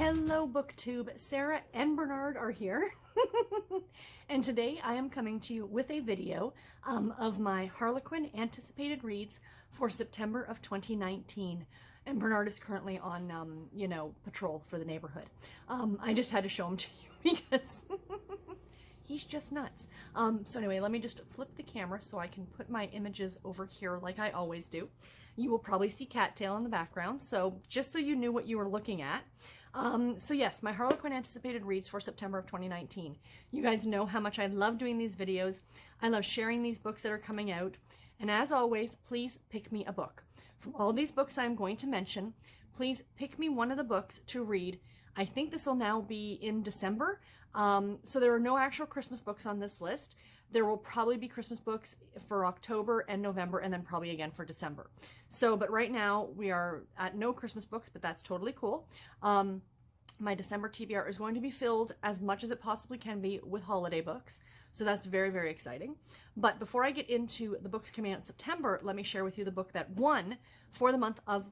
Hello BookTube, Sarah and Bernard are here. And today I am coming to you with a video of my Harlequin anticipated reads for September of 2019. And Bernard is currently on, patrol for the neighborhood. I just had to show him to you because he's just nuts. So anyway, let me just flip the camera so I can put my images over here like I always do. You will probably see cattail in the background, so just so you knew what you were looking at. So yes, my Harlequin anticipated reads for September of 2019. You guys know how much I love doing these videos. I love sharing these books that are coming out. And as always, please pick me a book. From all these books I'm going to mention, please pick me one of the books to read. I think this will now be in December. So there are no actual Christmas books on this list. There will probably be Christmas books for October and November, and then probably again for December. So, but right now we are at no Christmas books, but that's totally cool. My December TBR is going to be filled as much as it possibly can be with holiday books. So that's very, very exciting. But before I get into the books coming out in September, let me share with you the book that won for the month of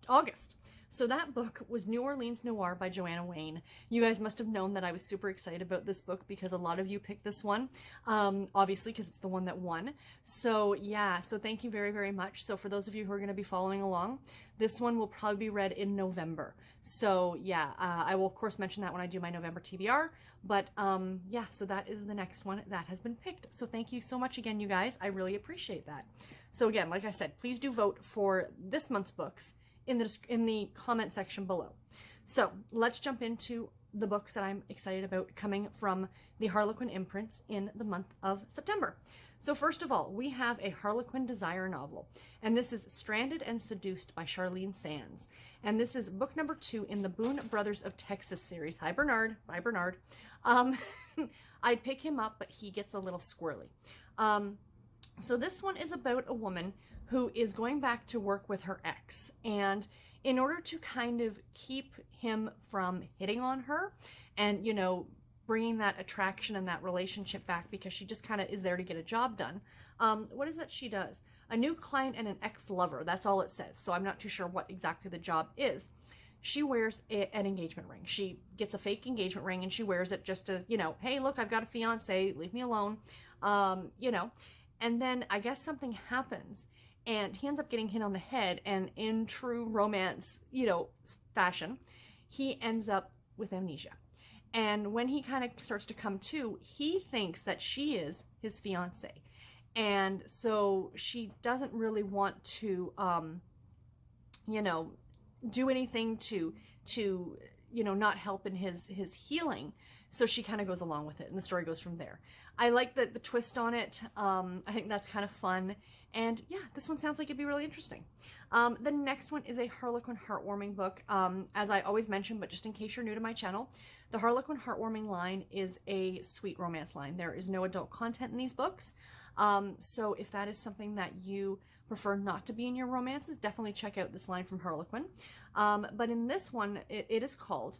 August. So that book was New Orleans Noir by Joanna Wayne. You guys must have known that I was super excited about this book because a lot of you picked this one, obviously because it's the one that won. So yeah, so thank you very, very much. So for those of you who are going to be following along, this one will probably be read in November. So yeah, I will of course mention that when I do my November TBR, but yeah, so that is the next one that has been picked. So thank you so much again, you guys. I really appreciate that. So again, like I said, please do vote for this month's books in the comment section below. So let's jump into the books that I'm excited about coming from the Harlequin imprints in the month of September. So first of all, we have a Harlequin desire novel, and this is Stranded and Seduced by Charlene Sands. And this is book number 2 in the Boone Brothers of Texas series. Hi, Bernard. Bye, Bernard. I'd pick him up, but he gets a little squirrely. So this one is about a woman who is going back to work with her ex, and in order to kind of keep him from hitting on her and, bringing that attraction and that relationship back, because she just kind of is there to get a job done, what is that she does? A new client and an ex-lover, that's all it says, so I'm not too sure what exactly the job is. She wears an engagement ring. She gets a fake engagement ring and she wears it just to, hey, look, I've got a fiance, leave me alone, and then I guess something happens and he ends up getting hit on the head, and in true romance, fashion, he ends up with amnesia. And when he kind of starts to come to, he thinks that she is his fiance. And so she doesn't really want to, do anything to not help in his healing. So she kind of goes along with it, and the story goes from there. I like the twist on it. I think that's kind of fun. And yeah, this one sounds like it'd be really interesting. The next one is a Harlequin heartwarming book. As I always mention, but just in case you're new to my channel, the Harlequin heartwarming line is a sweet romance line. There is no adult content in these books. So if that is something that you prefer not to be in your romances, definitely check out this line from Harlequin. But in this one, it is called,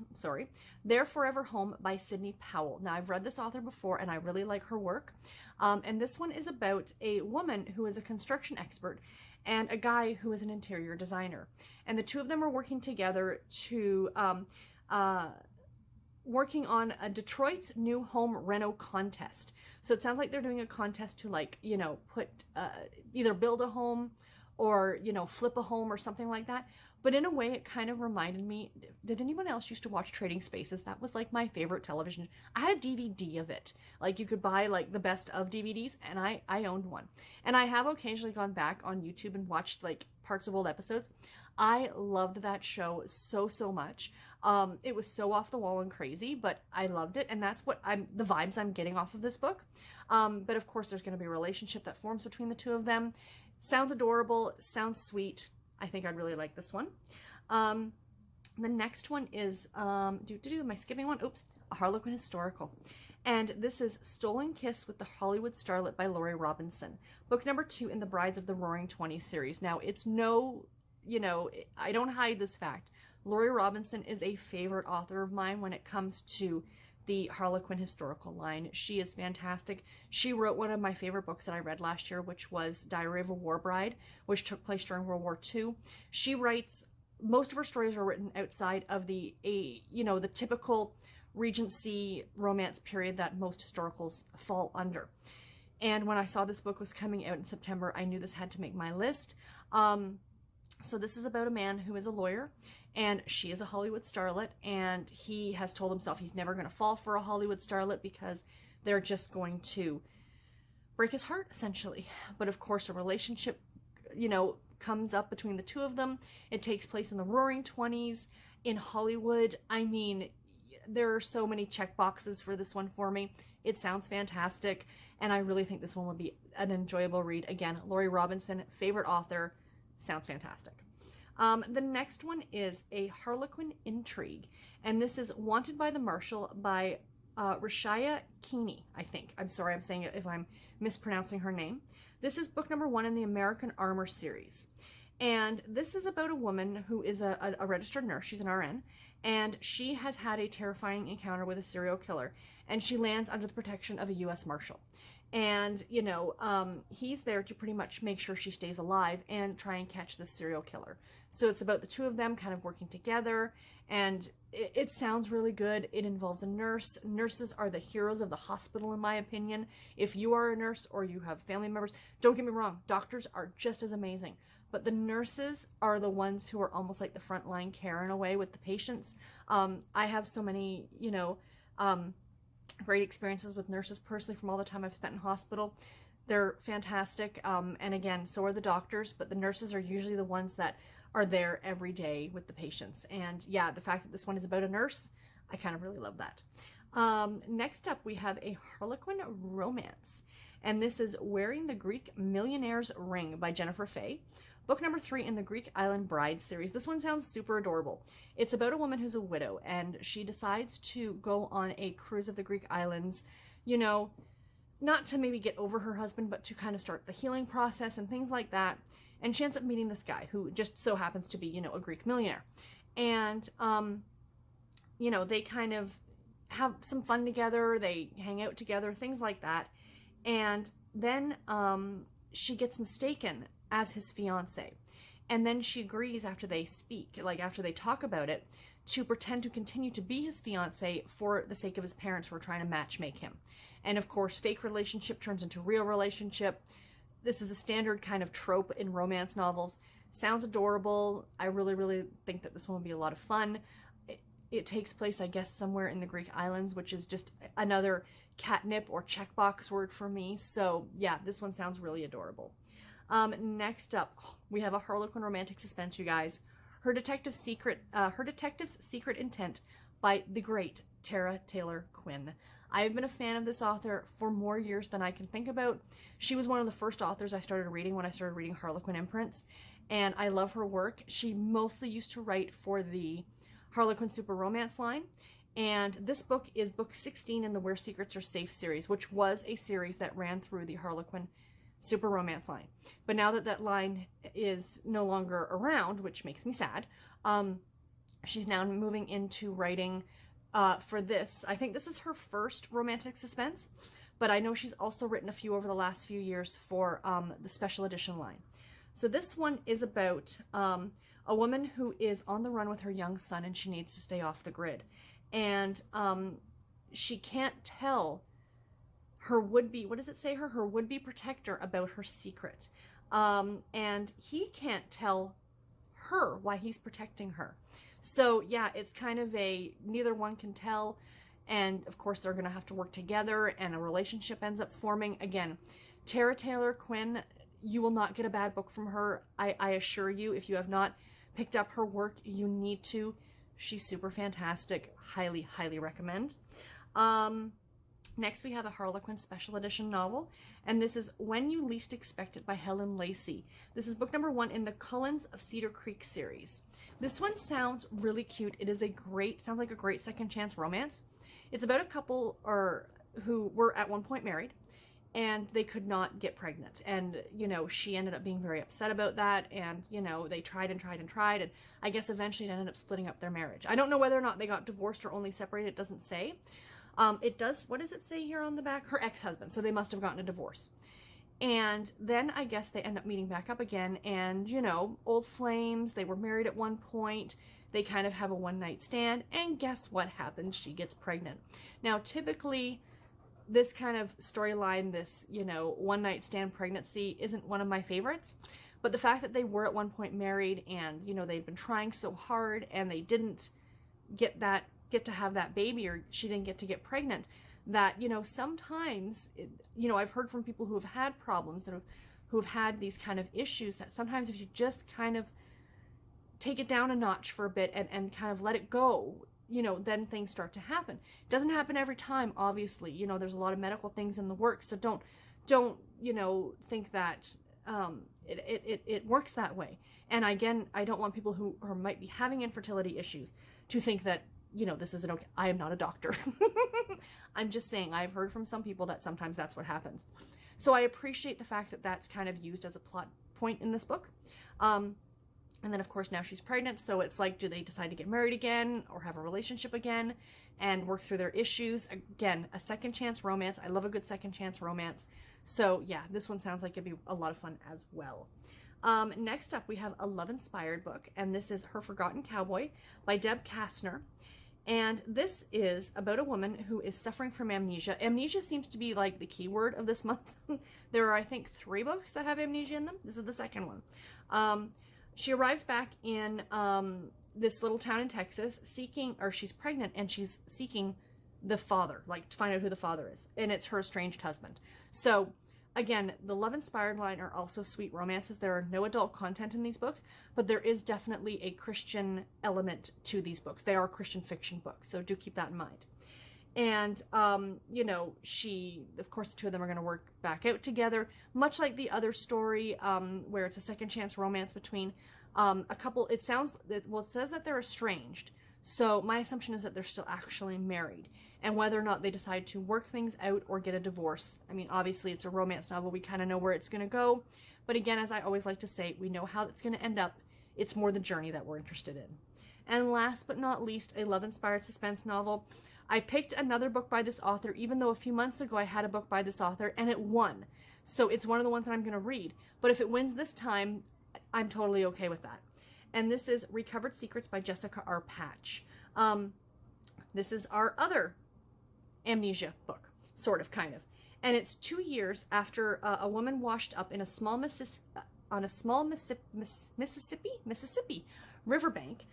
Their Forever Home by Syndie Powell. Now, I've read this author before and I really like her work. And this one is about a woman who is a construction expert and a guy who is an interior designer. And the two of them are working together to working on a Detroit's new home reno contest. So it sounds like they're doing a contest to put either build a home or, flip a home or something like that. But in a way, it kind of reminded me, did anyone else used to watch Trading Spaces? That was like my favorite television. I had a DVD of it. Like you could buy like the best of DVDs, and I owned one. And I have occasionally gone back on YouTube and watched like parts of old episodes. I loved that show so much. It was so off the wall and crazy, but I loved it, and that's what the vibes I'm getting off of this book. But of course, there's going to be a relationship that forms between the two of them. Sounds adorable, sounds sweet. I think I'd really like this one. The next one is, am I skipping one? Oops, a Harlequin historical. And this is Stolen Kiss with the Hollywood Starlet by Lauri Robinson. Book number 2 in the Brides of the Roaring Twenties series. Now, it's no, I don't hide this fact. Lauri Robinson is a favorite author of mine when it comes to the Harlequin historical line. She is fantastic. She wrote one of my favorite books that I read last year, which was Diary of a War Bride, which took place during World War II. She writes most of her stories are written outside of the the typical Regency romance period that most historicals fall under. And when I saw this book was coming out in September, I knew this had to make my list. So this is about a man who is a lawyer, and she is a Hollywood starlet, and he has told himself he's never going to fall for a Hollywood starlet because they're just going to break his heart, essentially. But of course, a relationship, comes up between the two of them. It takes place in the Roaring 20s in Hollywood. I mean, there are so many check boxes for this one for me. It sounds fantastic, and I really think this one would be an enjoyable read. Again, Lauri Robinson, favorite author, sounds fantastic. The next one is a Harlequin intrigue, and this is Wanted by the Marshal by Ryshai Kennie, I think. I'm sorry, I'm saying it if I'm mispronouncing her name. This is book number 1 in the American Armor series. And this is about a woman who is a registered nurse. She's an RN, and she has had a terrifying encounter with a serial killer, and she lands under the protection of a U.S. Marshal. And, he's there to pretty much make sure she stays alive and try and catch this serial killer. So it's about the two of them kind of working together, and it sounds really good. It involves a nurse. Nurses are the heroes of the hospital, in my opinion. If you are a nurse or you have family members, don't get me wrong, doctors are just as amazing. But the nurses are the ones who are almost like the frontline care in a way with the patients. I have so many, great experiences with nurses personally from all the time I've spent in hospital. They're fantastic. And again, so are the doctors, but the nurses are usually the ones that are there every day with the patients. And yeah, the fact that this one is about a nurse, I kind of really love that. Next up, we have a Harlequin romance. And this is Wearing the Greek Millionaire's Ring by Jennifer Faye. Book number 3 in the Greek Island Bride series. This one sounds super adorable. It's about a woman who's a widow, and she decides to go on a cruise of the Greek islands, not to maybe get over her husband, but to kind of start the healing process and things like that. And she ends up meeting this guy who just so happens to be, a Greek millionaire. And, they kind of have some fun together. They hang out together, things like that. And then she gets mistaken as his fiance. And then she agrees after they speak, after they talk about it, to pretend to continue to be his fiance for the sake of his parents who are trying to matchmake him. And of course, fake relationship turns into real relationship. This is a standard kind of trope in romance novels. Sounds adorable. I really, really think that this one will be a lot of fun. It takes place, I guess, somewhere in the Greek islands, which is just another catnip or checkbox word for me. So yeah, this one sounds really adorable. Next up, we have a Harlequin romantic suspense, you guys. Her Detective's Secret Intent by the great Tara Taylor Quinn. I have been a fan of this author for more years than I can think about. She was one of the first authors I started reading when I started reading Harlequin imprints, and I love her work. She mostly used to write for the Harlequin Super Romance line, and this book is book 16 in the Where Secrets Are Safe series, which was a series that ran through the Harlequin Super Romance line. But now that that line is no longer around, which makes me sad, she's now moving into writing for this. I think this is her first romantic suspense, but I know she's also written a few over the last few years for the special edition line. So this one is about a woman who is on the run with her young son, and she needs to stay off the grid. And she can't tell her would-be, what does it say her would-be protector about her secret. And he can't tell her why he's protecting her. So yeah, it's kind of neither one can tell. And of course they're going to have to work together, and a relationship ends up forming. Again, Tara Taylor Quinn, you will not get a bad book from her. I assure you, if you have not picked up her work, you need to. She's super fantastic. Highly, highly recommend. Next, we have a Harlequin special edition novel, and this is When You Least Expect It by Helen Lacey. This is book number 1 in the Cullens of Cedar Creek series. This one sounds really cute. It is sounds like a great second chance romance. It's about a couple who were at one point married, and they could not get pregnant. And, she ended up being very upset about that, and, they tried and tried and tried, and I guess eventually it ended up splitting up their marriage. I don't know whether or not they got divorced or only separated. It doesn't say. It does, what does it say here on the back? Her ex-husband, so they must have gotten a divorce. And then I guess they end up meeting back up again, and, you know, old flames. They were married at one point. They kind of have a one-night stand, and guess what happens? She gets pregnant. Now, typically, this kind of storyline, this, you know, one-night stand pregnancy isn't one of my favorites. But the fact that they were at one point married, and, you know, they'd been trying so hard, and they didn't get to have that baby, or she didn't get to get pregnant, that, you know, sometimes, you know, I've heard from people who have had problems and who have had these kind of issues, that sometimes if you just kind of take it down a notch for a bit and kind of let it go, you know, then things start to happen. It doesn't happen every time, obviously. You know, there's a lot of medical things in the works, so don't, you know, think that it works that way. And again, I don't want people who might be having infertility issues to think that, you know, this isn't okay. I am not a doctor. I'm just saying, I've heard from some people that sometimes that's what happens. So I appreciate the fact that that's kind of used as a plot point in this book. And then, of course, now she's pregnant, so it's like, do they decide to get married again or have a relationship again and work through their issues? Again, a second chance romance. I love a good second chance romance. So, yeah, this one sounds like it'd be a lot of fun as well. Next up, we have a love-inspired book, and this is Her Forgotten Cowboy by Deb Kastner. And this is about a woman who is suffering from amnesia. Amnesia seems to be like the key word of this month. There are, I think, 3 books that have amnesia in them. This is the second one. She arrives back in this little town in Texas she's pregnant, and she's seeking the father, like to find out who the father is. And it's her estranged husband. So again, the love-inspired line are also sweet romances. There are no adult content in these books, but there is definitely a Christian element to these books. They are Christian fiction books, so do keep that in mind. And, you know, of course, the two of them are going to work back out together, much like the other story, where it's a second chance romance between a couple. It says that they're estranged, so my assumption is that they're still actually married. And whether or not they decide to work things out or get a divorce. I mean, obviously it's a romance novel. We kind of know where it's going to go. But again, as I always like to say, we know how it's going to end up. It's more the journey that we're interested in. And last but not least, a love-inspired suspense novel. I picked another book by this author, even though a few months ago I had a book by this author, and it won. So it's one of the ones that I'm going to read. But if it wins this time, I'm totally okay with that. And this is Recovered Secrets by Jessica R. Patch. This is our other amnesia book, sort of, kind of, and it's 2 years after a woman washed up in a small Mississippi riverbank.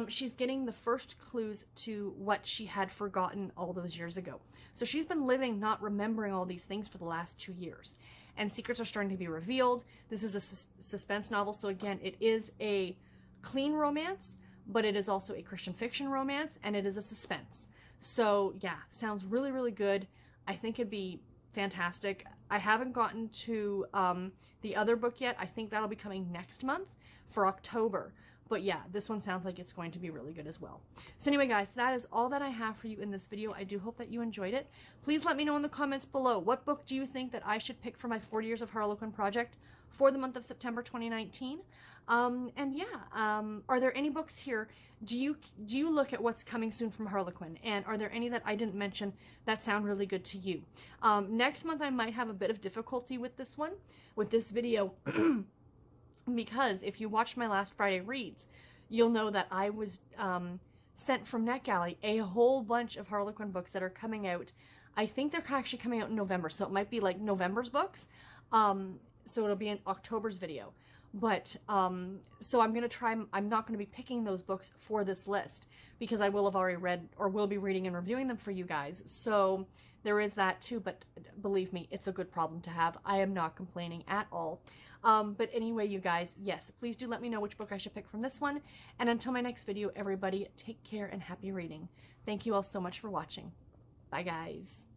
She's getting the first clues to what she had forgotten all those years ago. So she's been living not remembering all these things for the last 2 years, and secrets are starting to be revealed. This is a suspense novel, so again, it is a clean romance, but it is also a Christian fiction romance, and it is a suspense. So yeah, sounds really, really good. I think it'd be fantastic. I haven't gotten to the other book yet. I think that'll be coming next month for October. But yeah, this one sounds like it's going to be really good as well. So anyway, guys, that is all that I have for you in this video. I do hope that you enjoyed it. Please let me know in the comments below, what book do you think that I should pick for my 40 Years of Harlequin project for the month of September 2019? And yeah, are there any books here? Do you look at what's coming soon from Harlequin? And are there any that I didn't mention that sound really good to you? Next month I might have a bit of difficulty with this video, because if you watched my last Friday reads, you'll know that I was sent from NetGalley a whole bunch of Harlequin books that are coming out. I think they're actually coming out in November, so it might be like November's books. So it'll be in October's video. But, so I'm going to try, I'm not going to be picking those books for this list, because I will have already read, or will be reading and reviewing them for you guys. So there is that too, but believe me, it's a good problem to have. I am not complaining at all. But anyway, you guys, yes, please do let me know which book I should pick from this one. And until my next video, everybody, take care and happy reading. Thank you all so much for watching. Bye, guys.